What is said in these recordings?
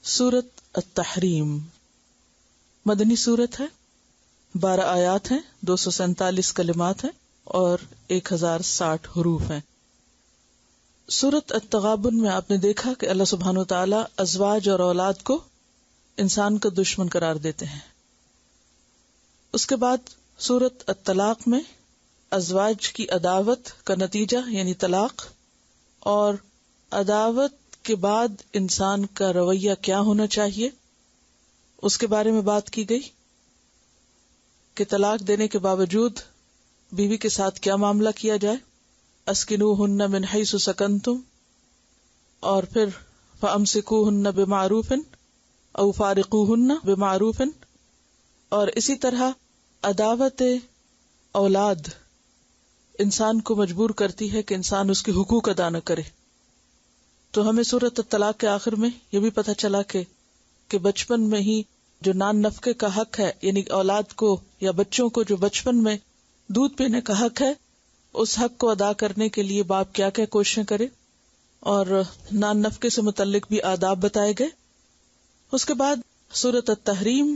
سورت التحریم مدنی سورت ہے، 12 آیات ہیں، 247 کلمات ہیں اور 1060 حروف ہیں۔ سورت التغابن میں آپ نے دیکھا کہ اللہ سبحانہ و تعالی ازواج اور اولاد کو انسان کا دشمن قرار دیتے ہیں۔ اس کے بعد سورت الطلاق میں ازواج کی عداوت کا نتیجہ یعنی طلاق، اور عداوت کے بعد انسان کا رویہ کیا ہونا چاہیے اس کے بارے میں بات کی گئی کہ طلاق دینے کے باوجود بیوی کے ساتھ کیا معاملہ کیا جائے، اسکنوہن من حیث سکنتم، اور پھر فامسکوہن بمعروف او فارقوہن بمعروف، اور اسی طرح عداوت اولاد انسان کو مجبور کرتی ہے کہ انسان اس کے حقوق ادا نہ کرے۔ تو ہمیں سورۃ الطلاق کے آخر میں یہ بھی پتہ چلا کہ بچپن میں ہی جو نان نفقے کا حق ہے، یعنی اولاد کو یا بچوں کو جو بچپن میں دودھ پینے کا حق ہے، اس حق کو ادا کرنے کے لیے باپ کیا کیا کوششیں کرے، اور نان نفقے سے متعلق بھی آداب بتائے گئے۔ اس کے بعد سورۃ التحریم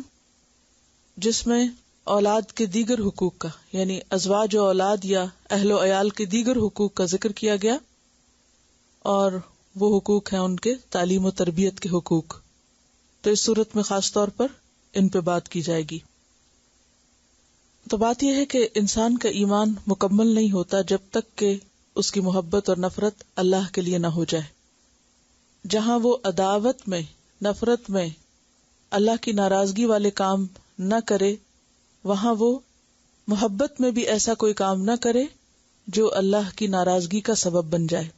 جس میں اولاد کے دیگر حقوق کا یعنی ازواج و اولاد یا اہل و عیال کے دیگر حقوق کا ذکر کیا گیا، اور وہ حقوق ہیں ان کے تعلیم و تربیت کے حقوق۔ تو اس صورت میں خاص طور پر ان پہ بات کی جائے گی۔ تو بات یہ ہے کہ انسان کا ایمان مکمل نہیں ہوتا جب تک کہ اس کی محبت اور نفرت اللہ کے لیے نہ ہو جائے۔ جہاں وہ عداوت میں، نفرت میں، اللہ کی ناراضگی والے کام نہ کرے، وہاں وہ محبت میں بھی ایسا کوئی کام نہ کرے جو اللہ کی ناراضگی کا سبب بن جائے۔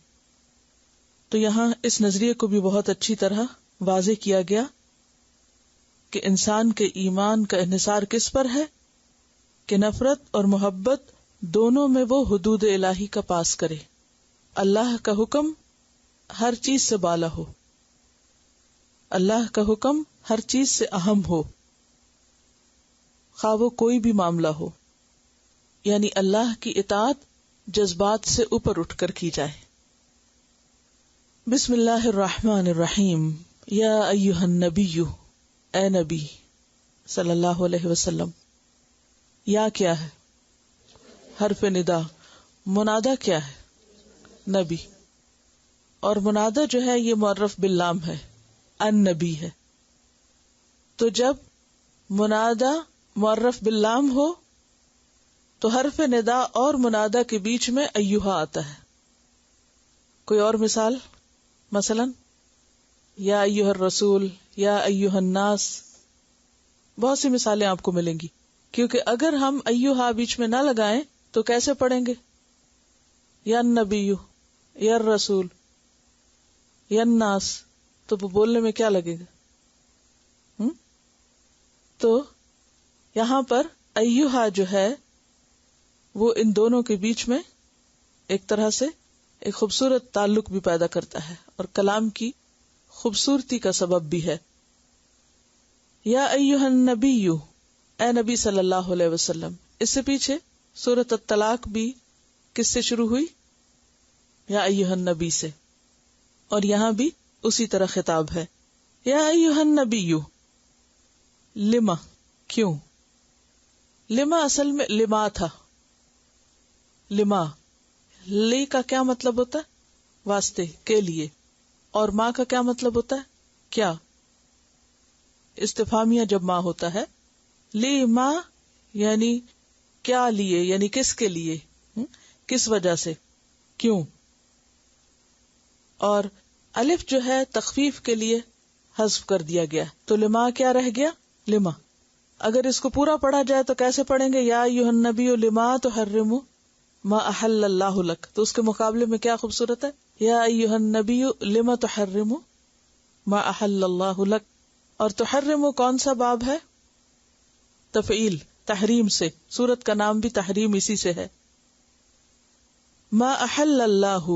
تو یہاں اس نظریے کو بھی بہت اچھی طرح واضح کیا گیا کہ انسان کے ایمان کا انحصار کس پر ہے کہ نفرت اور محبت دونوں میں وہ حدود الہی کا پاس کرے، اللہ کا حکم ہر چیز سے بالا ہو، اللہ کا حکم ہر چیز سے اہم ہو، خواہ وہ کوئی بھی معاملہ ہو، یعنی اللہ کی اطاعت جذبات سے اوپر اٹھ کر کی جائے۔ بسم اللہ الرحمن الرحیم، یا ایہا النبی، اے نبی صلی اللہ علیہ وسلم۔ یا کیا ہے؟ حرف ندا۔ منادا کیا ہے؟ نبی۔ اور منادا جو ہے یہ معرف باللام ہے، النبی ہے۔ تو جب منادا معرف باللام ہو تو حرف ندا اور منادا کے بیچ میں ایہا آتا ہے۔ کوئی اور مثال؟ مثلا یا ایہا الرسول، یا ایہا الناس، بہت سی مثالیں آپ کو ملیں گی، کیونکہ اگر ہم ایہا بیچ میں نہ لگائیں تو کیسے پڑھیں گے؟ یا النبی، یا الرسول، یا الناس، تو وہ بولنے میں کیا لگے گا؟ تو یہاں پر ایہا جو ہے وہ ان دونوں کے بیچ میں ایک طرح سے ایک خوبصورت تعلق بھی پیدا کرتا ہے اور کلام کی خوبصورتی کا سبب بھی ہے۔ یا ایہا النبی، اے نبی صلی اللہ علیہ وسلم۔ اس سے پیچھے سورۃ الطلاق بھی کس سے شروع ہوئی؟ یا ایہا النبی سے، اور یہاں بھی اسی طرح خطاب ہے۔ یا ایہا النبی، لما، کیوں؟ لما اصل میں لما تھا، لما، لی کا کیا مطلب ہوتا ہے؟ واسطے، کے لیے، اور ماں کا کیا مطلب ہوتا ہے؟ کیا؟ استفہامیہ جب ماں ہوتا ہے، لی ماں یعنی کیا لیے، یعنی کس کے لیے، کس وجہ سے، کیوں؟ اور الف جو ہے تخفیف کے لیے حذف کر دیا گیا، تو لما کیا رہ گیا؟ لما۔ اگر اس کو پورا پڑھا جائے تو کیسے پڑھیں گے؟ یا ایھا النبی لما تحرم ما احل اللہ لک، تو اس کے مقابلے میں کیا خوبصورت ہے؟ یا ایھا النبی لما تحرم ما احل اللہ لک۔ اور تحرم کون سا باب ہے؟ تفعیل، تحریم سے، سورت کا نام بھی تحریم اسی سے ہے۔ ما احل اللہ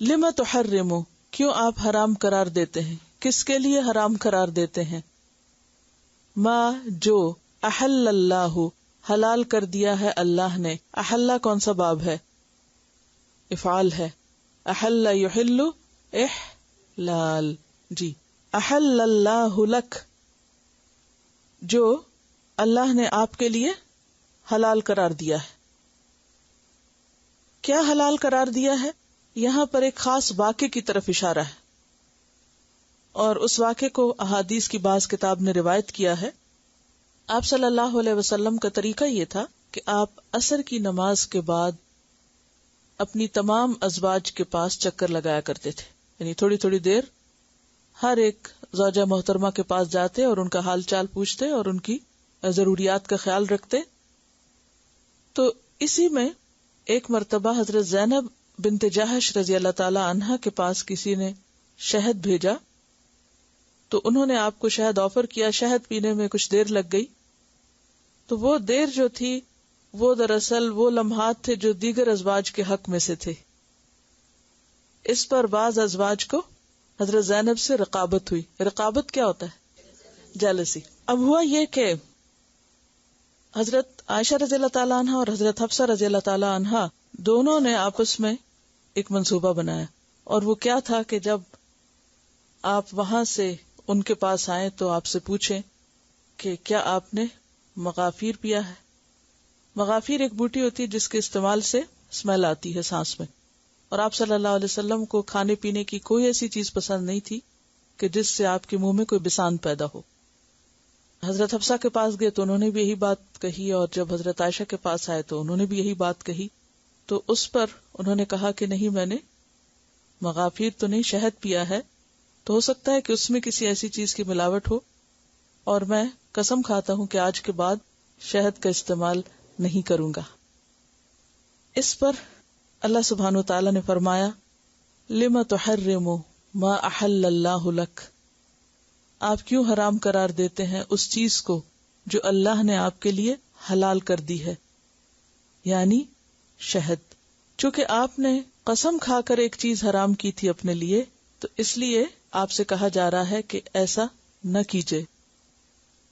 لما تحرم، کیوں آپ حرام قرار دیتے ہیں؟ کس کے لیے حرام قرار دیتے ہیں؟ ما جو، احل اللہ حلال کر دیا ہے اللہ نے۔ احلہ کون سا باب ہے؟ افعال ہے، احل یحل احلال، جی احل اللہ لک، جو اللہ نے آپ کے لیے حلال قرار دیا ہے. کیا حلال قرار دیا ہے؟ یہاں پر ایک خاص واقعے کی طرف اشارہ ہے، اور اس واقعے کو احادیث کی بعض کتاب نے روایت کیا ہے. آپ صلی اللہ علیہ وسلم کا طریقہ یہ تھا کہ آپ عصر کی نماز کے بعد اپنی تمام ازواج کے پاس چکر لگایا کرتے تھے، یعنی تھوڑی تھوڑی دیر ہر ایک زوجہ محترمہ کے پاس جاتے اور ان کا حال چال پوچھتے اور ان کی ضروریات کا خیال رکھتے. تو اسی میں ایک مرتبہ حضرت زینب بنت جحش رضی اللہ تعالی عنہا کے پاس کسی نے شہد بھیجا، تو انہوں نے آپ کو شہد آفر کیا. شہد پینے میں کچھ دیر لگ گئی، تو وہ دیر جو تھی وہ دراصل وہ لمحات تھے جو دیگر ازواج کے حق میں سے تھے. اس پر بعض ازواج کو حضرت زینب سے رقابت ہوئی. رقابت کیا ہوتا ہے؟ جیلسی. اب ہوا یہ کہ حضرت عائشہ رضی اللہ تعالیٰ عنہ اور حضرت حفصہ رضی اللہ تعالیٰ عنہ دونوں نے آپس میں ایک منصوبہ بنایا، اور وہ کیا تھا کہ جب آپ وہاں سے ان کے پاس آئیں تو آپ سے پوچھیں کہ کیا آپ نے مغافیر پیا ہے. مغافیر ایک بوٹی ہوتی ہے جس کے استعمال سے اسمیل آتی ہے سانس میں، اور آپ صلی اللہ علیہ وسلم کو کھانے پینے کی کوئی ایسی چیز پسند نہیں تھی کہ جس سے آپ کے منہ میں کوئی بسان پیدا ہو. حضرت حفصہ کے پاس گئے تو انہوں نے بھی یہی بات کہی، اور جب حضرت عائشہ کے پاس آئے تو انہوں نے بھی یہی بات کہی. تو اس پر انہوں نے کہا کہ نہیں، میں نے مغافیر تو نہیں، شہد پیا ہے، تو ہو سکتا ہے کہ اس میں کسی ایسی چیز کی ملاوٹ ہو، اور میں قسم کھاتا ہوں کہ آج کے بعد شہد کا استعمال نہیں کروں گا. اس پر اللہ سبحانہ وتعالی نے فرمایا لِمَ تُحَرِّمُ مَا أَحَلَّ اللَّهُ لَكَ، آپ کیوں حرام قرار دیتے ہیں اس چیز کو جو اللہ نے آپ کے لیے حلال کر دی ہے، یعنی شہد. چونکہ آپ نے قسم کھا کر ایک چیز حرام کی تھی اپنے لیے، تو اس لیے آپ سے کہا جا رہا ہے کہ ایسا نہ کیجیے،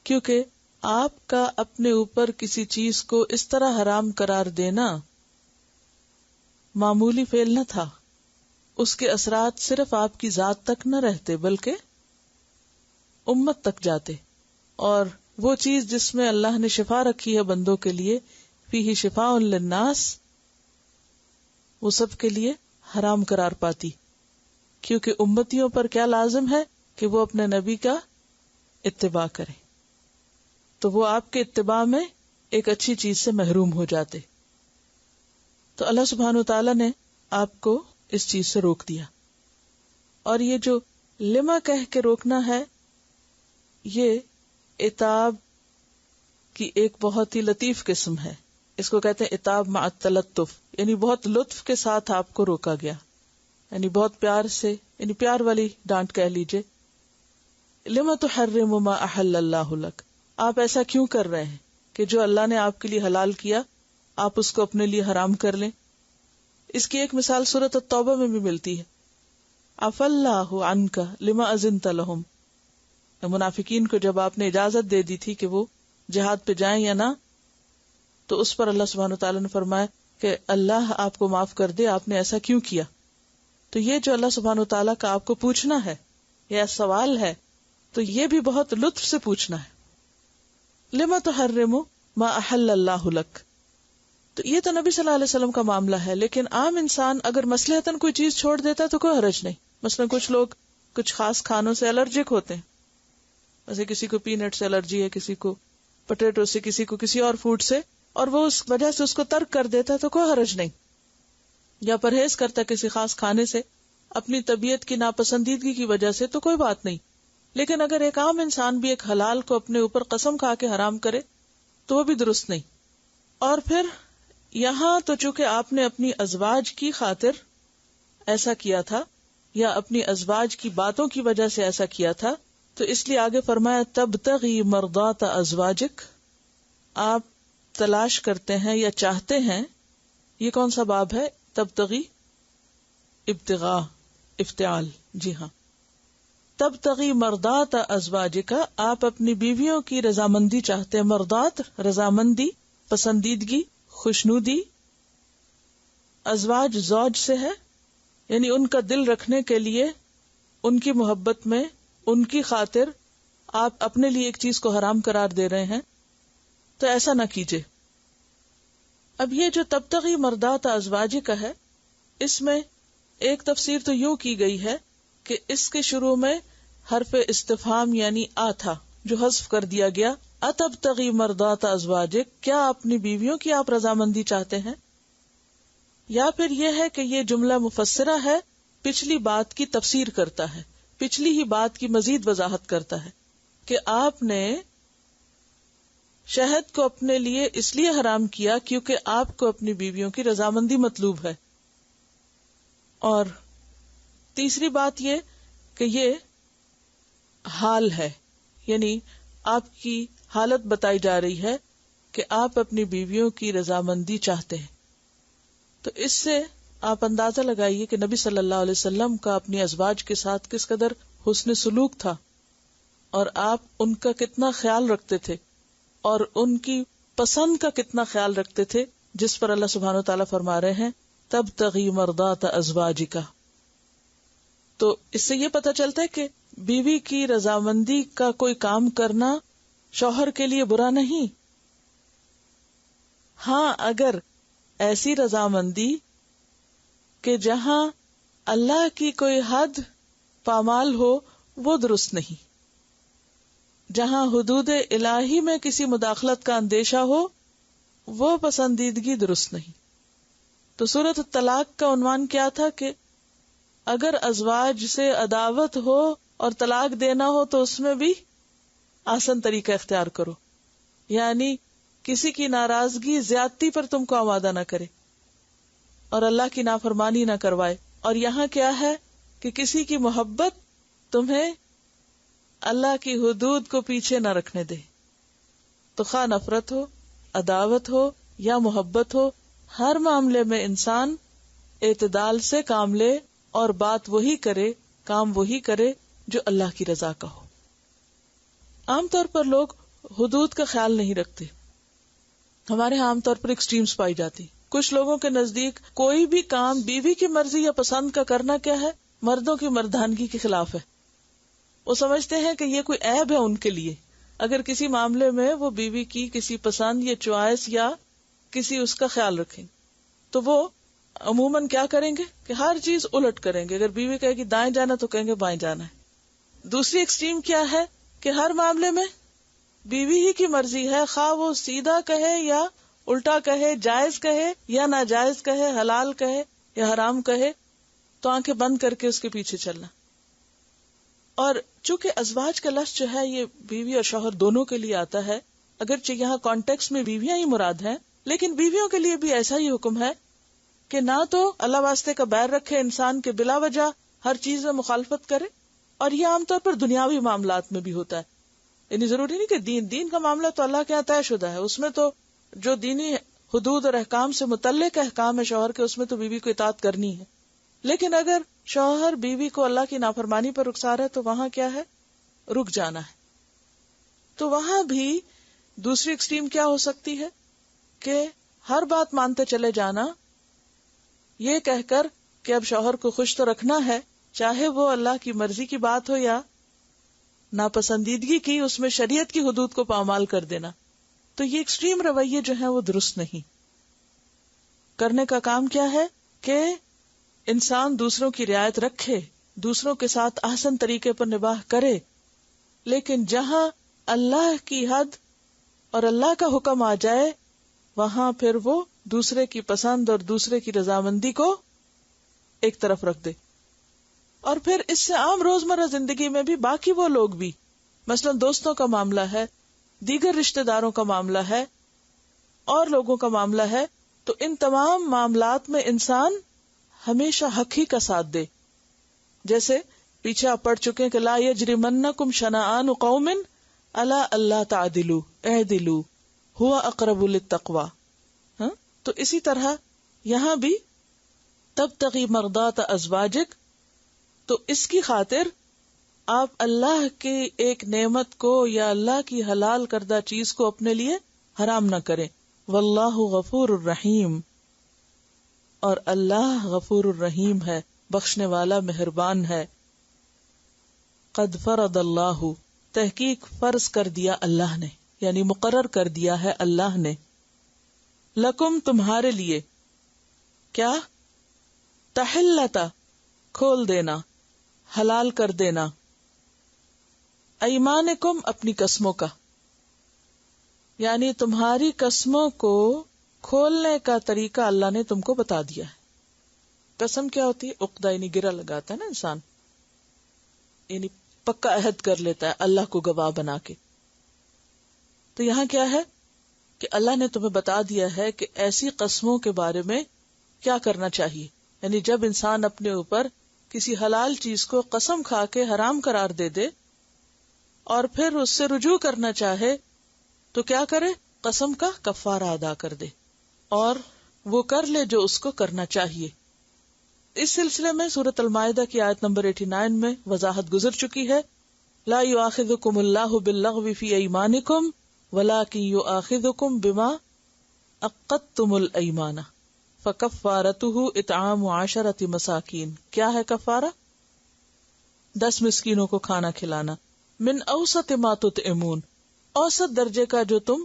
کیونکہ آپ کا اپنے اوپر کسی چیز کو اس طرح حرام قرار دینا معمولی فعل نہ تھا. اس کے اثرات صرف آپ کی ذات تک نہ رہتے بلکہ امت تک جاتے، اور وہ چیز جس میں اللہ نے شفا رکھی ہے بندوں کے لیے، فیہ شفاء للناس، وہ سب کے لیے حرام قرار پاتی. کیونکہ امتیوں پر کیا لازم ہے کہ وہ اپنے نبی کا اتباع کریں، تو وہ آپ کے اتباع میں ایک اچھی چیز سے محروم ہو جاتے. تو اللہ سبحانہ وتعالی نے آپ کو اس چیز سے روک دیا. اور یہ جو لما کہہ کے روکنا ہے، یہ عتاب کی ایک بہت ہی لطیف قسم ہے. اس کو کہتے ہیں عتاب مع التلطف، یعنی بہت لطف کے ساتھ آپ کو روکا گیا، یعنی بہت پیار سے، یعنی پیار والی ڈانٹ کہہ لیجئے. لما تحرم ما احل اللہ لک، آپ ایسا کیوں کر رہے ہیں کہ جو اللہ نے آپ کے لیے حلال کیا آپ اس کو اپنے لیے حرام کر لیں. اس کی ایک مثال سورۃ التوبہ میں بھی ملتی ہے. عفا اللہ عنک لما اذنت لہم، منافقین کو جب آپ نے اجازت دے دی تھی کہ وہ جہاد پہ جائیں یا نہ، تو اس پر اللہ سبحانہ وتعالی نے فرمایا کہ اللہ آپ کو معاف کر دے، آپ نے ایسا کیوں کیا. تو یہ جو اللہ سبحانہ وتعالی کا آپ کو پوچھنا ہے یا سوال ہے، تو یہ بھی بہت لطف سے پوچھنا ہے. لما تحرم ما احل اللہ لک، تو یہ تو نبی صلی اللہ علیہ وسلم کا معاملہ ہے. لیکن عام انسان اگر مصلحتاً کوئی چیز چھوڑ دیتا ہے تو کوئی حرج نہیں. مثلا کچھ لوگ کچھ خاص کھانوں سے الرجک ہوتے ہیں، جیسے کسی کو پینٹ سے الرجی ہے، کسی کو پوٹیٹو سے، کسی کو کسی اور فوڈ سے، اور وہ اس وجہ سے اس کو ترک کر دیتا ہے تو کوئی حرج نہیں. یا پرہیز کرتا ہے کسی خاص کھانے سے اپنی طبیعت کی ناپسندیدگی کی وجہ سے تو کوئی بات نہیں. لیکن اگر ایک عام انسان بھی ایک حلال کو اپنے اوپر قسم کھا کے حرام کرے تو وہ بھی درست نہیں. اور پھر یہاں تو چونکہ آپ نے اپنی ازواج کی خاطر ایسا کیا تھا یا اپنی ازواج کی باتوں کی وجہ سے ایسا کیا تھا، تو اس لیے آگے فرمایا تبتغی مرضات ازواجک، آپ تلاش کرتے ہیں یا چاہتے ہیں. یہ کون سا باب ہے؟ تبتغی، ابتغاء، افتعال. جی ہاں، تبتغی مرضات ازواجک، آپ اپنی بیویوں کی رضامندی چاہتے ہیں. مرضات رضامندی، پسندیدگی، خوشنودی. ازواج زوج سے ہے، یعنی ان کا دل رکھنے کے لیے ان کی محبت میں ان کی خاطر آپ اپنے لیے ایک چیز کو حرام قرار دے رہے ہیں تو ایسا نہ کیجیے. اب یہ جو تبتغی مرضات ازواجک ہے، اس میں ایک تفسیر تو یوں کی گئی ہے کہ اس کے شروع میں حرف استفہام یعنی آ تھا جو حذف کر دیا گیا. اتبتغی مرضات ازواجک، کیا اپنی بیویوں کی آپ رضامندی چاہتے ہیں؟ یا پھر یہ ہے کہ یہ جملہ مفسرہ ہے، پچھلی بات کی تفسیر کرتا ہے، پچھلی ہی بات کی مزید وضاحت کرتا ہے کہ آپ نے شہد کو اپنے لیے اس لیے حرام کیا کیونکہ آپ کو اپنی بیویوں کی رضامندی مطلوب ہے. اور تیسری بات یہ کہ یہ حال ہے، یعنی آپ کی حالت بتائی جا رہی ہے کہ آپ اپنی بیویوں کی رضامندی چاہتے ہیں. تو اس سے آپ اندازہ لگائیے کہ نبی صلی اللہ علیہ وسلم کا اپنی ازواج کے ساتھ کس قدر حسن سلوک تھا، اور آپ ان کا کتنا خیال رکھتے تھے اور ان کی پسند کا کتنا خیال رکھتے تھے، جس پر اللہ سبحانہ وتعالیٰ فرما رہے ہیں تبتغی مرضات ازواجک. تو اس سے یہ پتہ چلتا ہے کہ بیوی کی رضامندی کا کوئی کام کرنا شوہر کے لیے برا نہیں. ہاں، اگر ایسی رضامندی کہ جہاں اللہ کی کوئی حد پامال ہو وہ درست نہیں، جہاں حدود الہی میں کسی مداخلت کا اندیشہ ہو وہ پسندیدگی درست نہیں. تو سورۃ الطلاق کا عنوان کیا تھا کہ اگر ازواج سے عداوت ہو اور طلاق دینا ہو تو اس میں بھی آسان طریقہ اختیار کرو، یعنی کسی کی ناراضگی زیادتی پر تم کو آمادہ نہ کرے اور اللہ کی نافرمانی نہ کروائے. اور یہاں کیا ہے کہ کسی کی محبت تمہیں اللہ کی حدود کو پیچھے نہ رکھنے دے. تو خواہ نفرت ہو، عداوت ہو یا محبت ہو، ہر معاملے میں انسان اعتدال سے کام لے اور بات وہی کرے، کام وہی کرے جو اللہ کی رضا کا ہو. عام طور پر لوگ حدود کا خیال نہیں رکھتے. ہمارے عام طور پر ایکسٹریمز پائی جاتی. کچھ لوگوں کے نزدیک کوئی بھی کام بیوی کی مرضی یا پسند کا کرنا کیا ہے، مردوں کی مردانگی کے خلاف ہے. وہ سمجھتے ہیں کہ یہ کوئی عیب ہے ان کے لیے اگر کسی معاملے میں وہ بیوی کی کسی پسند یا چوائس یا کسی اس کا خیال رکھیں. تو وہ عموماً کیا کریں گے کہ ہر چیز الٹ کریں گے. اگر بیوی کہے گی دائیں جانا تو کہیں گے بائیں جانا ہے. دوسری ایکسٹریم کیا ہے کہ ہر معاملے میں بیوی ہی کی مرضی ہے، خواہ وہ سیدھا کہے یا الٹا کہے، جائز کہے یا ناجائز کہے، حلال کہے یا حرام کہے، تو آنکھیں بند کر کے اس کے پیچھے چلنا. اور چونکہ ازواج کا لفظ جو ہے یہ بیوی اور شوہر دونوں کے لیے آتا ہے، اگرچہ یہاں کانٹیکسٹ میں بیویاں ہی مراد ہیں، لیکن بیویوں کے لیے بھی ایسا ہی حکم ہے کہ نہ تو اللہ واسطے کا بیر رکھے انسان کے بلا وجہ ہر چیز میں مخالفت کرے. اور یہ عام طور پر دنیاوی معاملات میں بھی ہوتا ہے. یعنی ضروری نہیں کہ دین کا معاملہ تو اللہ کے یہاں طے شدہ ہے، اس میں تو جو دینی حدود اور احکام سے متعلق احکام ہے شوہر کے، اس میں تو بیوی کو اطاعت کرنی ہے. لیکن اگر شوہر بیوی کو اللہ کی نافرمانی پر رخسار ہے تو وہاں کیا ہے، رک جانا ہے. تو وہاں بھی دوسری ایکسٹریم کیا ہو سکتی ہے کہ ہر بات مانتے چلے جانا، یہ کہہ کر کہ اب شوہر کو خوش تو رکھنا ہے، چاہے وہ اللہ کی مرضی کی بات ہو یا ناپسندیدگی کی، اس میں شریعت کی حدود کو پامال کر دینا. تو یہ ایکسٹریم رویے جو ہیں وہ درست نہیں. کرنے کا کام کیا ہے کہ انسان دوسروں کی رعایت رکھے، دوسروں کے ساتھ احسن طریقے پر نباہ کرے، لیکن جہاں اللہ کی حد اور اللہ کا حکم آ جائے وہاں پھر وہ دوسرے کی پسند اور دوسرے کی رضامندی کو ایک طرف رکھ دے. اور پھر اس سے عام روزمرہ زندگی میں بھی باقی وہ لوگ بھی، مثلا دوستوں کا معاملہ ہے، دیگر رشتہ داروں کا معاملہ ہے، اور لوگوں کا معاملہ ہے، تو ان تمام معاملات میں انسان ہمیشہ حق ہی کا ساتھ دے. جیسے پیچھے آپ پڑھ چکے ہیں کہ لا یجرمنکم شنآن قوم الا اللہ تعدلوا اعدلوا هو اقرب للتقوی. تو اسی طرح یہاں بھی تبتغی مرضات ازواجک، تو اس کی خاطر آپ اللہ کی ایک نعمت کو یا اللہ کی حلال کردہ چیز کو اپنے لیے حرام نہ کریں. واللہ غفور الرحیم، اور اللہ غفور الرحیم ہے، بخشنے والا مہربان ہے. قد فرض اللہ، تحقیق فرض کر دیا اللہ نے، یعنی مقرر کر دیا ہے اللہ نے، لکم تمہارے لیے، کیا؟ تحلتا کھول دینا، حلال کر دینا، ایمانکم اپنی قسموں کا، یعنی تمہاری قسموں کو کھولنے کا طریقہ اللہ نے تم کو بتا دیا ہے۔ قسم کیا ہوتی ہے؟ عقدہ، یعنی گرہ لگاتا ہے نا انسان، یعنی پکا عہد کر لیتا ہے اللہ کو گواہ بنا کے۔ تو یہاں کیا ہے کہ اللہ نے تمہیں بتا دیا ہے کہ ایسی قسموں کے بارے میں کیا کرنا چاہیے، یعنی جب انسان اپنے اوپر کسی حلال چیز کو قسم کھا کے حرام قرار دے دے اور پھر اس سے رجوع کرنا چاہے تو کیا کرے؟ قسم کا کفارہ ادا کر دے اور وہ کر لے جو اس کو کرنا چاہیے۔ اس سلسلے میں سورۃ المائدہ کی آیت نمبر 89 میں وضاحت گزر چکی ہے، لا یؤاخذکم اللہ باللغو فی ایمانکم ولکن یؤاخذکم بما عقدتم الایمان فکفارتہ اطعام 10 مساکین۔ کیا ہے کفارہ؟ 10 مسکینوں کو کھانا کھلانا، من اوسط ما تطعمون، اوسط درجے کا جو تم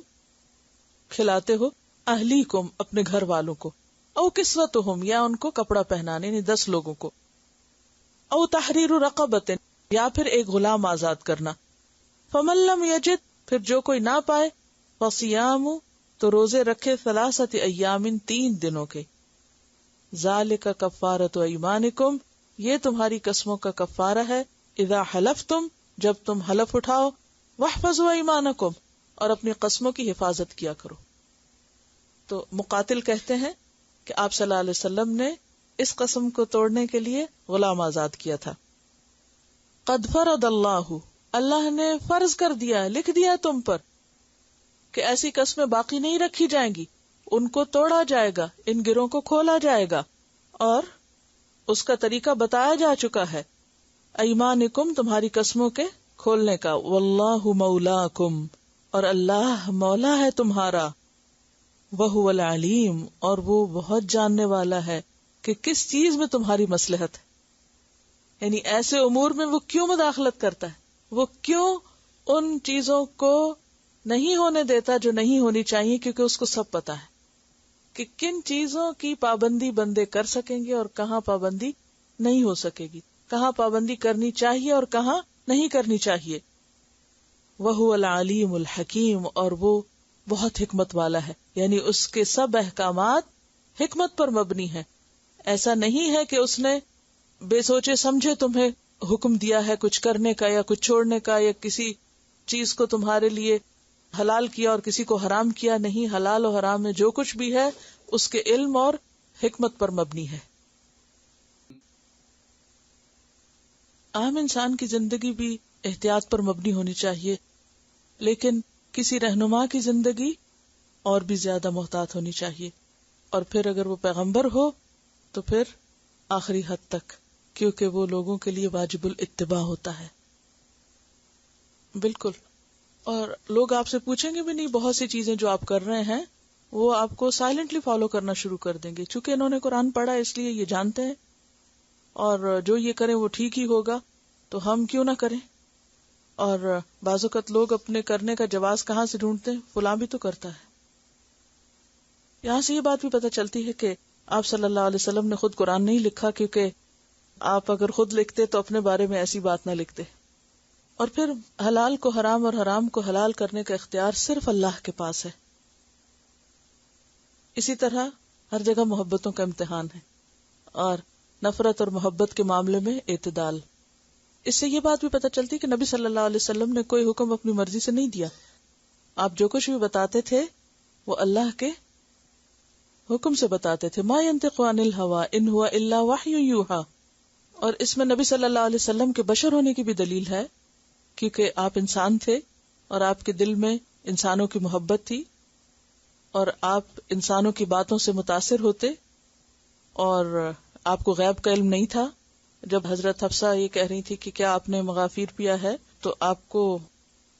کھلاتے ہو، اہلیکم اپنے گھر والوں کو، او کسوتہم یا ان کو کپڑا پہنانے، یعنی 10 لوگوں کو، او تحریر رقبۃ یا پھر ایک غلام آزاد کرنا، فمن لم یجد پھر جو کوئی نہ پائے، فصیام تو روزے رکھے 3 ایام 3 دنوں کے، ذالک کفارۃ ایمانکم یہ تمہاری قسموں کا کفارہ ہے، اذا حلفتم جب تم حلف اٹھاؤ، واحفظوا ایمانکم اور اپنی قسموں کی حفاظت کیا کرو۔ تو مقاتل کہتے ہیں کہ آپ صلی اللہ علیہ وسلم نے اس قسم کو توڑنے کے لیے غلام آزاد کیا تھا۔ قد فرض اللہ، اللہ نے فرض کر دیا، لکھ دیا تم پر کہ ایسی قسمیں باقی نہیں رکھی جائیں گی، ان کو توڑا جائے گا، ان گروہوں کو کھولا جائے گا اور اس کا طریقہ بتایا جا چکا ہے۔ ایمانکم تمہاری قسموں کے کھولنے کا، واللہ مولاکم اور اللہ مولا ہے تمہارا، وہو العلیم اور وہ بہت جاننے والا ہے کہ کس چیز میں تمہاری مصلحت ہے، یعنی ایسے امور میں وہ کیوں مداخلت کرتا ہے، وہ کیوں ان چیزوں کو نہیں ہونے دیتا جو نہیں ہونی چاہیے، کیونکہ اس کو سب پتا ہے کہ کن چیزوں کی پابندی بندے کر سکیں گے اور کہاں پابندی نہیں ہو سکے گی، کہاں پابندی کرنی چاہیے اور کہاں نہیں کرنی چاہیے۔ وَهُوَ الْعَلِيمُ الْحَكِيمُ اور وہ بہت حکمت والا ہے، یعنی اس کے سب احکامات حکمت پر مبنی ہیں۔ ایسا نہیں ہے کہ اس نے بے سوچے سمجھے تمہیں حکم دیا ہے کچھ کرنے کا یا کچھ چھوڑنے کا، یا کسی چیز کو تمہارے لیے حلال کیا اور کسی کو حرام کیا، نہیں، حلال و حرام میں جو کچھ بھی ہے اس کے علم اور حکمت پر مبنی ہے۔ عام انسان کی زندگی بھی احتیاط پر مبنی ہونی چاہیے، لیکن کسی رہنما کی زندگی اور بھی زیادہ محتاط ہونی چاہیے، اور پھر اگر وہ پیغمبر ہو تو پھر آخری حد تک، کیونکہ وہ لوگوں کے لیے واجب الاتباع ہوتا ہے۔ بالکل، اور لوگ آپ سے پوچھیں گے بھی نہیں، بہت سی چیزیں جو آپ کر رہے ہیں وہ آپ کو سائلنٹلی فالو کرنا شروع کر دیں گے، چونکہ انہوں نے قرآن پڑھا اس لیے یہ جانتے ہیں، اور جو یہ کریں وہ ٹھیک ہی ہوگا، تو ہم کیوں نہ کریں۔ اور بعض اوقات لوگ اپنے کرنے کا جواز کہاں سے ڈھونڈتے ہیں؟ فلاں بھی تو کرتا ہے۔ یہاں سے یہ بات بھی پتہ چلتی ہے کہ آپ صلی اللہ علیہ وسلم نے خود قرآن نہیں لکھا، کیونکہ آپ اگر خود لکھتے تو اپنے بارے میں ایسی بات نہ لکھتے۔ اور پھر حلال کو حرام اور حرام کو حلال کرنے کا اختیار صرف اللہ کے پاس ہے۔ اسی طرح ہر جگہ محبتوں کا امتحان ہے، اور نفرت اور محبت کے معاملے میں اعتدال۔ اس سے یہ بات بھی پتہ چلتی کہ نبی صلی اللہ علیہ وسلم نے کوئی حکم اپنی مرضی سے نہیں دیا، آپ جو کچھ بھی بتاتے تھے وہ اللہ کے حکم سے بتاتے تھے۔ ما ينطق عن الهوى ان هو الا وحی یوحی، اور اس میں نبی صلی اللہ علیہ وسلم کے بشر ہونے کی بھی دلیل ہے، کیونکہ آپ انسان تھے اور آپ کے دل میں انسانوں کی محبت تھی، اور آپ انسانوں کی باتوں سے متاثر ہوتے، اور آپ کو غیب کا علم نہیں تھا۔ جب حضرت حفصہ یہ کہہ رہی تھی کہ کیا آپ نے مغافیر پیا ہے، تو آپ کو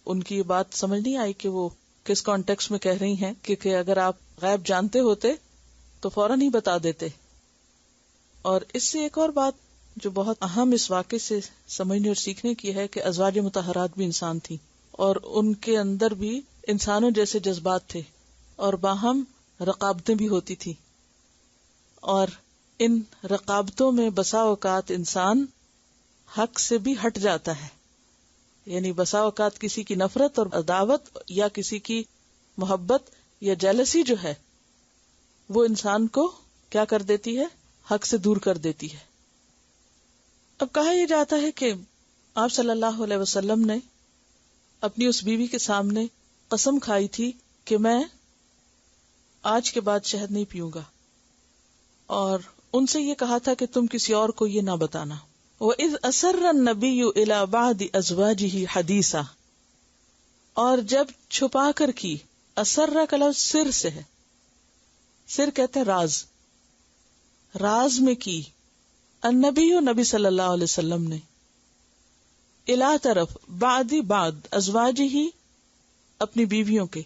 ان کی یہ بات سمجھ نہیں آئی کہ وہ کس کانٹیکس میں کہہ رہی ہیں، کیونکہ اگر آپ غیب جانتے ہوتے تو فوراً ہی بتا دیتے۔ اور اس سے ایک اور بات جو بہت اہم اس واقعے سے سمجھنے اور سیکھنے کی ہے کہ ازواج مطہرات بھی انسان تھیں اور ان کے اندر بھی انسانوں جیسے جذبات تھے اور باہم رقابتیں بھی ہوتی تھی، اور ان رقابتوں میں بسا اوقات انسان حق سے بھی ہٹ جاتا ہے، یعنی بسا اوقات کسی کی نفرت اور عداوت یا کسی کی محبت یا جیلسی جو ہے وہ انسان کو کیا کر دیتی ہے، حق سے دور کر دیتی ہے۔ اب کہا یہ جاتا ہے کہ آپ صلی اللہ علیہ وسلم نے اپنی اس بیوی کے سامنے قسم کھائی تھی کہ میں آج کے بعد شہد نہیں پیوں گا، اور ان سے یہ کہا تھا کہ تم کسی اور کو یہ نہ بتانا۔ وَإِذْ أَسَرَّ النَّبِيُّ إِلَى بَعْضِ أَزْوَاجِهِ حَدِيثًا، اور جب چھپا کر کی، اسرہ کا لفظ سر سے ہے، سر کہتے ہیں راز، راز میں کی، النبی نبی صلی اللہ علیہ وسلم نے، الا طرف، بعد بعد، ازواجہ اپنی بیویوں کے،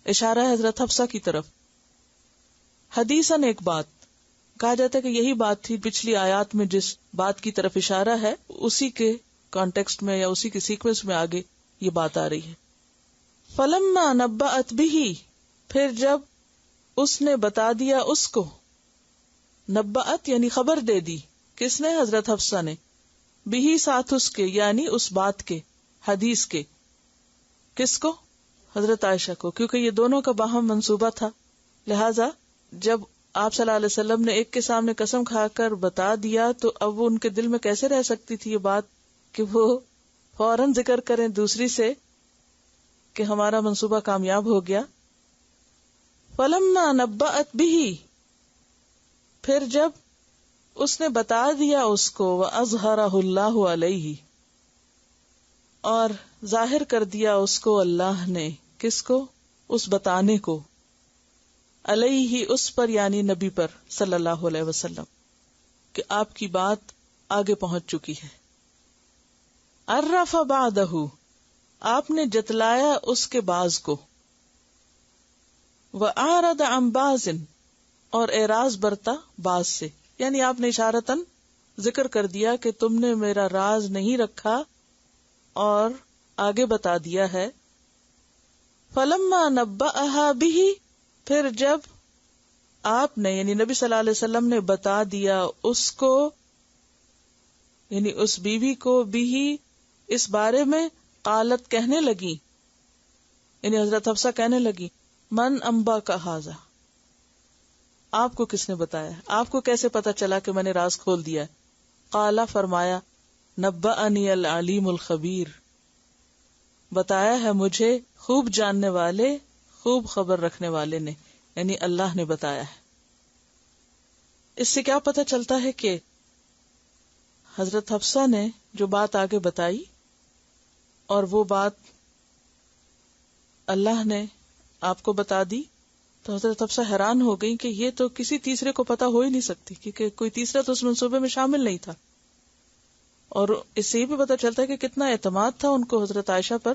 اشارہ ہے حضرت حفصہ کی طرف، حدیثاً ایک بات، کہا جاتا ہے کہ یہی بات تھی پچھلی آیات میں جس بات کی طرف اشارہ ہے اسی کے کانٹیکسٹ میں یا اسی کے سیکوینس میں آگے یہ بات آ رہی ہے۔ فلما نبأت بہ، پھر جب اس نے بتا دیا اس کو، نبأت یعنی خبر دے دی، کس نے؟ حضرت حفصہ نے، بہ ساتھ اس کے، یعنی اس بات کے، حدیث کے، کس کو؟ حضرت عائشہ کو، کیونکہ یہ دونوں کا باہم منصوبہ تھا، لہذا جب آپ صلی اللہ علیہ وسلم نے ایک کے سامنے قسم کھا کر بتا دیا تو اب وہ ان کے دل میں کیسے رہ سکتی تھی یہ بات کہ وہ فوراً ذکر کریں دوسری سے کہ ہمارا منصوبہ کامیاب ہو گیا۔ فلما نبأت بہ، پھر جب اس نے بتا دیا اس کو، وَأَظْهَرَهُ اللَّهُ عَلَيْهِ، اور ظاہر کر دیا اس کو اللہ نے، کس کو؟ اس بتانے کو، علیہ اس پر یعنی نبی پر صلی اللہ علیہ وسلم، کہ آپ کی بات آگے پہنچ چکی ہے۔ عرف بعدہ، آپ نے جتلایا اس کے بعض کو، وَأَعْرَضَ عَنْ بَعْضٍ، اور اعراض برتا بعض سے، یعنی آپ نے اشارتاً ذکر کر دیا کہ تم نے میرا راز نہیں رکھا اور آگے بتا دیا ہے۔ فَلَمَّا نَبَّأَهَا بِهِ، پھر جب آپ نے یعنی نبی صلی اللہ علیہ وسلم نے بتا دیا اس کو، یعنی اس بیوی کو، بھی اس بارے میں، قالت کہنے لگی، یعنی حضرت حفصہ کہنے لگی، من انبا کا ھذا، آپ کو کس نے بتایا، آپ کو کیسے پتا چلا کہ میں نے راز کھول دیا ہے؟ قالا، فرمایا، نبأنی العلیم الخبیر، بتایا ہے مجھے خوب جاننے والے، خوب خبر رکھنے والے نے، یعنی اللہ نے بتایا ہے۔ اس سے کیا پتہ چلتا ہے کہ حضرت حفصہ نے جو بات آگے بتائی اور وہ بات اللہ نے آپ کو بتا دی، تو حضرت حفصہ حیران ہو گئی کہ یہ تو کسی تیسرے کو پتا ہو ہی نہیں سکتی، کیونکہ کوئی تیسرا تو اس منصوبے میں شامل نہیں تھا۔ اور اس سے یہ بھی پتا چلتا ہے کہ کتنا اعتماد تھا ان کو حضرت عائشہ پر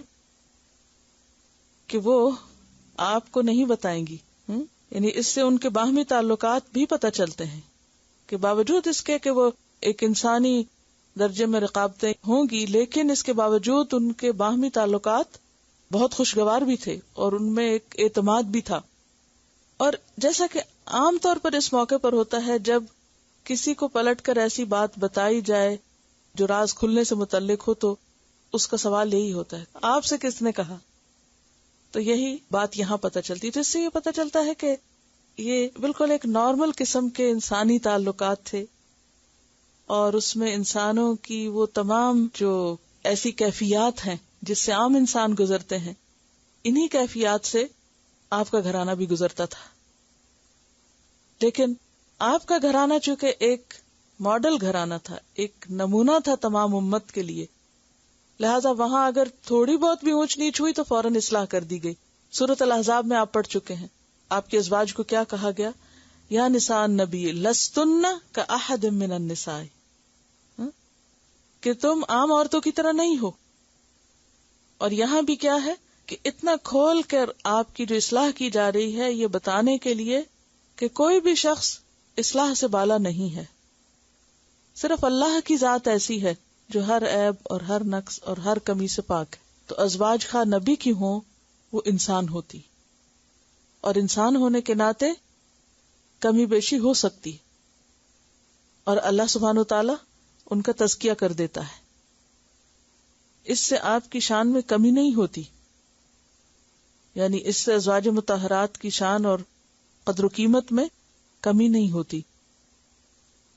کہ وہ آپ کو نہیں بتائیں گی، یعنی اس سے ان کے باہمی تعلقات بھی پتہ چلتے ہیں کہ باوجود اس کے کہ وہ ایک انسانی درجے میں رقابتیں ہوں گی، لیکن اس کے باوجود ان کے باہمی تعلقات بہت خوشگوار بھی تھے اور ان میں ایک اعتماد بھی تھا۔ اور جیسا کہ عام طور پر اس موقع پر ہوتا ہے، جب کسی کو پلٹ کر ایسی بات بتائی جائے جو راز کھلنے سے متعلق ہو تو اس کا سوال یہی ہوتا ہے، آپ سے کس نے کہا؟ تو یہی بات یہاں پتہ چلتی ہے۔ تو اس سے یہ پتہ چلتا ہے کہ یہ بالکل ایک نارمل قسم کے انسانی تعلقات تھے، اور اس میں انسانوں کی وہ تمام جو ایسی کیفیات ہیں جس سے عام انسان گزرتے ہیں، انہی کیفیات سے آپ کا گھرانہ بھی گزرتا تھا۔ لیکن آپ کا گھرانہ چونکہ ایک ماڈل گھرانہ تھا، ایک نمونہ تھا تمام امت کے لیے، لہذا وہاں اگر تھوڑی بہت بھی اونچ نیچ ہوئی تو فوراً اصلاح کر دی گئی۔ سورۃ الاحزاب میں آپ پڑھ چکے ہیں، آپ کے ازواج کو کیا کہا گیا؟ یا نساء النبی لستن کاحد من النساء، کہ تم عام عورتوں کی طرح نہیں ہو۔ اور یہاں بھی کیا ہے کہ اتنا کھول کر آپ کی جو اصلاح کی جا رہی ہے یہ بتانے کے لیے کہ کوئی بھی شخص اصلاح سے بالا نہیں ہے، صرف اللہ کی ذات ایسی ہے جو ہر عیب اور ہر نقص اور ہر کمی سے پاک ہے. تو ازواج خواہ نبی کی ہوں وہ انسان ہوتی، اور انسان ہونے کے ناطے کمی بیشی ہو سکتی، اور اللہ سبحانہ و تعالی ان کا تزکیہ کر دیتا ہے. اس سے آپ کی شان میں کمی نہیں ہوتی، یعنی اس سے ازواج مطہرات کی شان اور قدر و قیمت میں کمی نہیں ہوتی.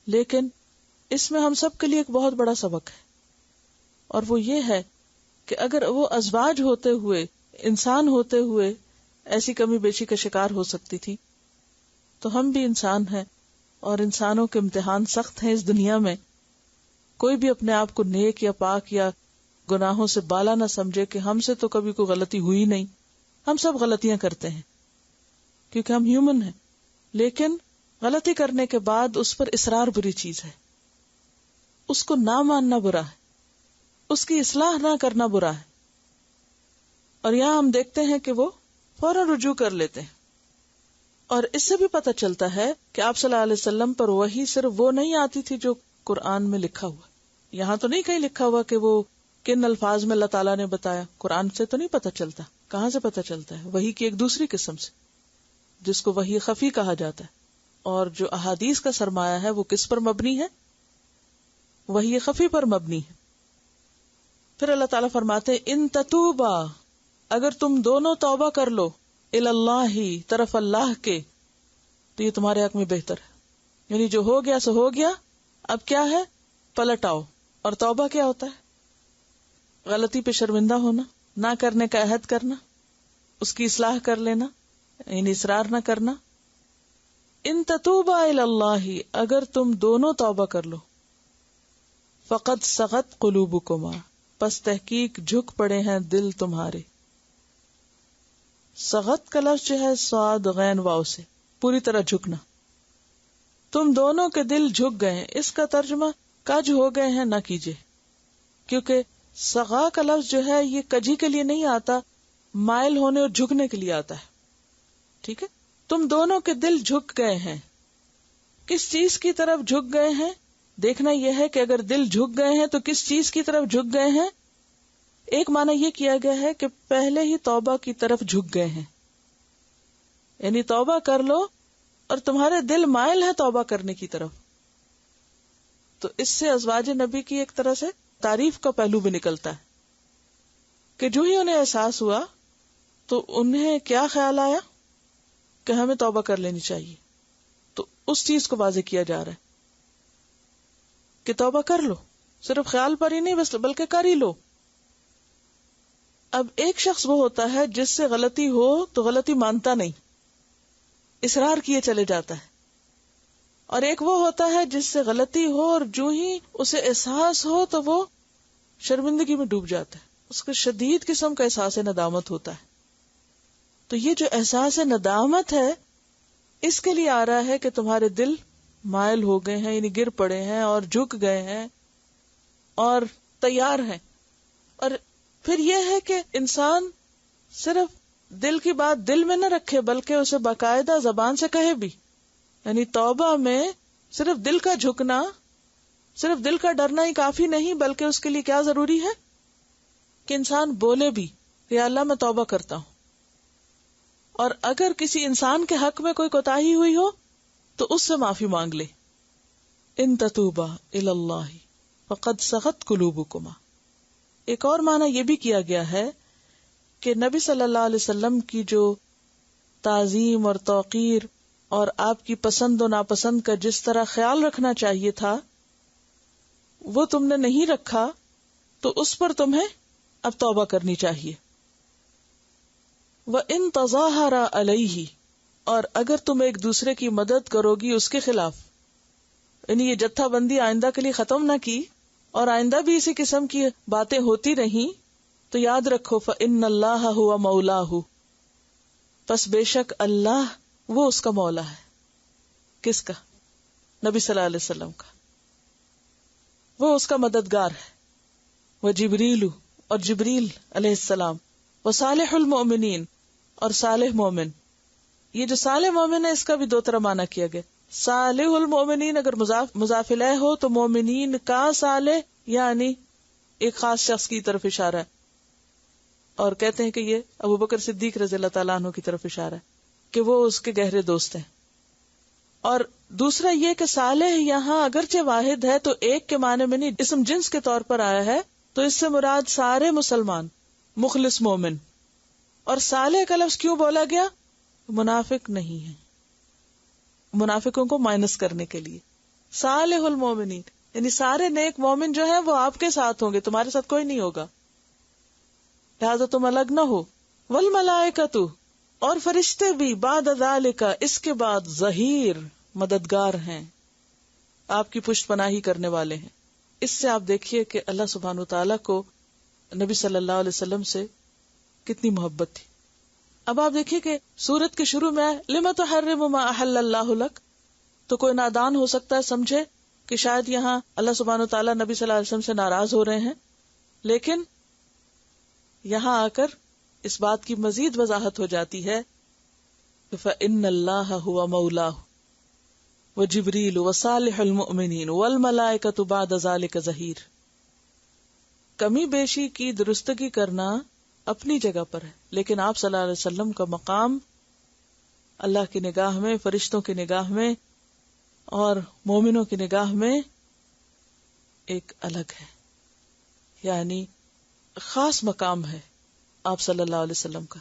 لیکن اس میں ہم سب کے لیے ایک بہت بڑا سبق ہے، اور وہ یہ ہے کہ اگر وہ ازواج ہوتے ہوئے، انسان ہوتے ہوئے ایسی کمی بیشی کا شکار ہو سکتی تھی، تو ہم بھی انسان ہیں، اور انسانوں کے امتحان سخت ہیں اس دنیا میں. کوئی بھی اپنے آپ کو نیک یا پاک یا گناہوں سے بالا نہ سمجھے کہ ہم سے تو کبھی کوئی غلطی ہوئی نہیں. ہم سب غلطیاں کرتے ہیں کیونکہ ہم ہیومن ہیں، لیکن غلطی کرنے کے بعد اس پر اصرار بری چیز ہے، اس کو نہ ماننا برا ہے، اس کی اصلاح نہ کرنا برا ہے. اور یہاں ہم دیکھتے ہیں کہ وہ فوراً رجوع کر لیتے ہیں. اور اس سے بھی پتہ چلتا ہے کہ آپ صلی اللہ علیہ وسلم پر وحی صرف وہ نہیں آتی تھی جو قرآن میں لکھا ہوا. یہاں تو نہیں کہیں لکھا ہوا کہ وہ کن الفاظ میں اللہ تعالیٰ نے بتایا، قرآن سے تو نہیں پتہ چلتا. کہاں سے پتہ چلتا ہے؟ وحی کی ایک دوسری قسم سے جس کو وحی خفی کہا جاتا ہے. اور جو احادیث کا سرمایہ ہے وہ کس پر مبنی ہے؟ وحی خفی پر مبنی ہے. پھر اللہ تعالیٰ فرماتے ہیں ان تتوبا، اگر تم دونوں توبہ کر لو، اللہ طرف اللہ کے، تو یہ تمہارے حق میں بہتر ہے. یعنی جو ہو گیا سو ہو گیا، اب کیا ہے؟ پلٹ آؤ. اور توبہ کیا ہوتا ہے؟ غلطی پہ شرمندہ ہونا، نہ کرنے کا عہد کرنا، اس کی اصلاح کر لینا، یعنی اصرار نہ کرنا. ان تتوبا الی اللہ، اگر تم دونوں توبہ کر لو، فقد صغت قلوبکما، پس تحقیق جھک پڑے ہیں دل تمہارے. صغت کا لفظ جو ہے صاد غین واو سے، پوری طرح جھکنا. تم دونوں کے دل جھک گئے ہیں. اس کا ترجمہ کج ہو گئے ہیں نہ کیجیے، کیونکہ صغا کا لفظ جو ہے یہ کجی کے لیے نہیں آتا، مائل ہونے اور جھکنے کے لیے آتا ہے. ٹھیک ہے، تم دونوں کے دل جھک گئے ہیں. کس چیز کی طرف جھک گئے ہیں؟ دیکھنا یہ ہے کہ اگر دل جھک گئے ہیں تو کس چیز کی طرف جھک گئے ہیں. ایک معنی یہ کیا گیا ہے کہ پہلے ہی توبہ کی طرف جھک گئے ہیں، یعنی توبہ کر لو اور تمہارے دل مائل ہے توبہ کرنے کی طرف. تو اس سے ازواج نبی کی ایک طرح سے تعریف کا پہلو بھی نکلتا ہے کہ جو ہی انہیں احساس ہوا تو انہیں کیا خیال آیا کہ ہمیں توبہ کر لینی چاہیے. تو اس چیز کو واضح کیا جا رہا ہے کہ توبہ کر لو، صرف خیال پر ہی نہیں بس بلکہ کر ہی لو. اب ایک شخص وہ ہوتا ہے جس سے غلطی ہو تو غلطی مانتا نہیں، اصرار کیے چلے جاتا ہے. اور ایک وہ ہوتا ہے جس سے غلطی ہو اور جو ہی اسے احساس ہو تو وہ شرمندگی میں ڈوب جاتا ہے، اس کو شدید قسم کا احساس ندامت ہوتا ہے. تو یہ جو احساس ندامت ہے اس کے لیے آ رہا ہے کہ تمہارے دل مائل ہو گئے ہیں، یعنی گر پڑے ہیں اور جھک گئے ہیں اور تیار ہیں. اور پھر یہ ہے کہ انسان صرف دل کی بات دل میں نہ رکھے بلکہ اسے باقاعدہ زبان سے کہے بھی. یعنی توبہ میں صرف دل کا جھکنا، صرف دل کا ڈرنا ہی کافی نہیں، بلکہ اس کے لیے کیا ضروری ہے کہ انسان بولے بھی کہ اللہ میں توبہ کرتا ہوں. اور اگر کسی انسان کے حق میں کوئی کوتاہی ہوئی ہو تو اس سے معافی مانگ لے. ان تتوبا الی اللہ فقد صغت قلوبکما. ایک اور معنی یہ بھی کیا گیا ہے کہ نبی صلی اللہ علیہ وسلم کی جو تعظیم اور توقیر اور آپ کی پسند و ناپسند کا جس طرح خیال رکھنا چاہیے تھا وہ تم نے نہیں رکھا، تو اس پر تمہیں اب توبہ کرنی چاہیے. وَإِن تَظَاهَرَ عَلَيْهِ، اور اگر تم ایک دوسرے کی مدد کرو گی اس کے خلاف، یعنی یہ جتھا بندی آئندہ کے لیے ختم نہ کی اور آئندہ بھی اسی قسم کی باتیں ہوتی رہیں، تو یاد رکھو فَإِنَّ اللَّهَ هُوَ مَوْلَاهُ، پس بے شک اللہ وہ اس کا مولا ہے. کس کا؟ نبی صلی اللہ علیہ وسلم کا. وہ اس کا مددگار ہے. وَجِبْرِيلُ، اور جبریل علیہ السلام. وَصَالِحُ الْمُؤْمِنِينَ، اور صالح مومن. یہ جو صالح مومن ہے اس کا بھی دو طرح معنی کیا گیا. صالح المؤمنین اگر مضاف الیہ ہو تو مومنین کا صالح یعنی ایک خاص شخص کی طرف اشارہ ہے، اور کہتے ہیں کہ یہ ابو بکر صدیق رضی اللہ تعالیٰ عنہ کی طرف اشارہ ہے کہ وہ اس کے گہرے دوست ہیں. اور دوسرا یہ کہ صالح یہاں اگرچہ واحد ہے تو ایک کے معنی میں نہیں، اسم جنس کے طور پر آیا ہے، تو اس سے مراد سارے مسلمان، مخلص مومن. اور صالح کا لفظ کیوں بولا گیا؟ منافق نہیں ہے، منافقوں کو مائنس کرنے کے لیے. صالح المومنین یعنی سارے نیک مومن جو ہیں وہ آپ کے ساتھ ہوں گے، تمہارے ساتھ کوئی نہیں ہوگا، لہذا تم الگ نہ ہو. والملائکۃ اور فرشتے بھی بعد ذالک اس کے بعد ظہیر مددگار ہیں، آپ کی پشت پناہی کرنے والے ہیں. اس سے آپ دیکھیے کہ اللہ سبحانہ وتعالیٰ کو نبی صلی اللہ علیہ وسلم سے کتنی محبت تھی. اب آپ دیکھیے کہ سورت کے شروع میں لم تحرم ما احل اللہ لک، تو کوئی نادان ہو سکتا ہے سمجھے کہ شاید یہاں اللہ سبحانہ وتعالیٰ نبی صلی اللہ علیہ وسلم سے ناراض ہو رہے ہیں، لیکن یہاں آ کر اس بات کی مزید وضاحت ہو جاتی ہے فَإِنَّ اللَّهَ هُوَ مَوْلَاهُ وَجِبْرِيلُ وَصَالِحُ الْمُؤْمِنِينَ وَالْمَلَائِكَةُ بَعْدَ ذَلِكَ ظَهِيرٌ. کمی بیشی کی درستگی کرنا اپنی جگہ پر ہے، لیکن آپ صلی اللہ علیہ وسلم کا مقام اللہ کی نگاہ میں، فرشتوں کی نگاہ میں اور مومنوں کی نگاہ میں ایک الگ ہے، یعنی خاص مقام ہے آپ صلی اللہ علیہ وسلم کا.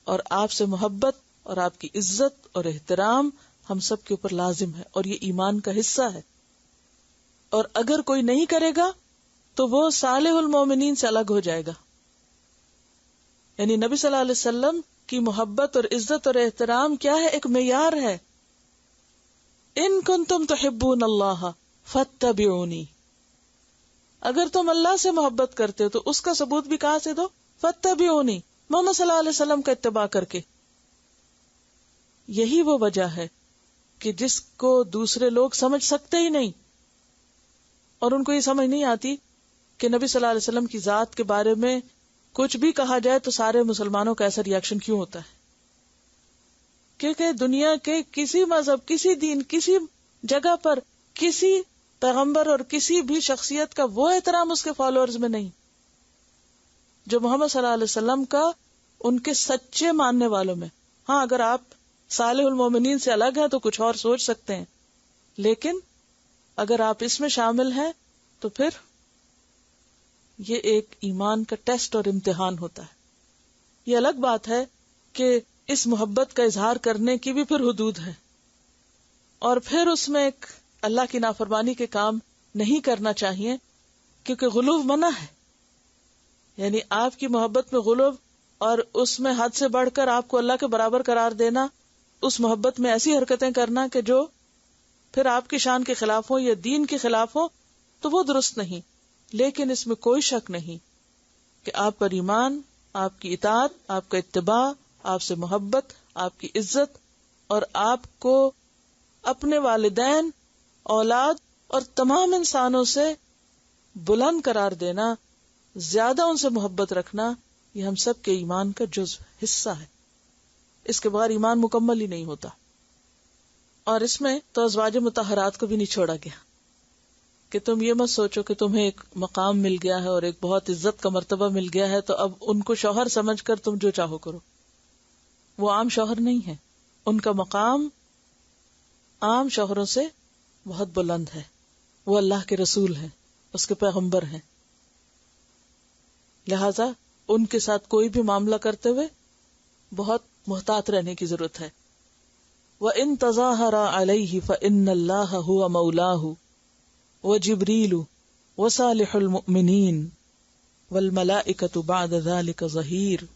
اور آپ سے محبت اور آپ کی عزت اور احترام ہم سب کے اوپر لازم ہے، اور یہ ایمان کا حصہ ہے. اور اگر کوئی نہیں کرے گا تو وہ صالح المومنین سے الگ ہو جائے گا. یعنی نبی صلی اللہ علیہ وسلم کی محبت اور عزت اور احترام کیا ہے؟ ایک معیار ہے. ان کنتم تحبون اللہ فاتبعونی، اگر تم اللہ سے محبت کرتے ہو تو اس کا ثبوت بھی کہاں سے دو؟ فاتبعونی، محمد صلی اللہ علیہ وسلم کا اتباع کر کے. یہی وہ وجہ ہے کہ جس کو دوسرے لوگ سمجھ سکتے ہی نہیں، اور ان کو یہ سمجھ نہیں آتی کہ نبی صلی اللہ علیہ وسلم کی ذات کے بارے میں کچھ بھی کہا جائے تو سارے مسلمانوں کا ایسا ریاکشن کیوں ہوتا ہے. کیونکہ دنیا کے کسی مذہب، کسی دین، کسی جگہ پر کسی پیغمبر اور کسی بھی شخصیت کا وہ احترام اس کے فالوورز میں نہیں جو محمد صلی اللہ علیہ وسلم کا ان کے سچے ماننے والوں میں. ہاں اگر آپ صالح المومنین سے الگ ہیں تو کچھ اور سوچ سکتے ہیں، لیکن اگر آپ اس میں شامل ہیں تو پھر یہ ایک ایمان کا ٹیسٹ اور امتحان ہوتا ہے. یہ الگ بات ہے کہ اس محبت کا اظہار کرنے کی بھی پھر حدود ہے، اور پھر اس میں ایک اللہ کی نافرمانی کے کام نہیں کرنا چاہیے، کیونکہ غلو منع ہے. یعنی آپ کی محبت میں غلو اور اس میں حد سے بڑھ کر آپ کو اللہ کے برابر قرار دینا، اس محبت میں ایسی حرکتیں کرنا کہ جو پھر آپ کی شان کے خلاف ہو یا دین کے خلاف ہو، تو وہ درست نہیں. لیکن اس میں کوئی شک نہیں کہ آپ پر ایمان، آپ کی اطاعت، آپ کا اتباع، آپ سے محبت، آپ کی عزت اور آپ کو اپنے والدین، اولاد اور تمام انسانوں سے بلند قرار دینا، زیادہ ان سے محبت رکھنا، یہ ہم سب کے ایمان کا جزو حصہ ہے. اس کے بغیر ایمان مکمل ہی نہیں ہوتا. اور اس میں تو ازواج مطہرات کو بھی نہیں چھوڑا گیا کہ تم یہ مت سوچو کہ تمہیں ایک مقام مل گیا ہے اور ایک بہت عزت کا مرتبہ مل گیا ہے تو اب ان کو شوہر سمجھ کر تم جو چاہو کرو. وہ عام شوہر نہیں ہے، ان کا مقام عام شوہروں سے بہت بلند ہے. وہ اللہ کے رسول ہیں، اس کے پیغمبر ہیں، لہذا ان کے ساتھ کوئی بھی معاملہ کرتے ہوئے بہت محتاط رہنے کی ضرورت ہے. وَإِن تَظَاهَرَ عَلَيْهِ فَإِنَّ اللَّهَ هُوَ مَوْلَاهُ وَجِبْرِيلُ وَصَالِحُ الْمُؤْمِنِينَ وَالْمَلَائِكَةُ بَعْدَ ذَلِكَ ظَهِيرٌ.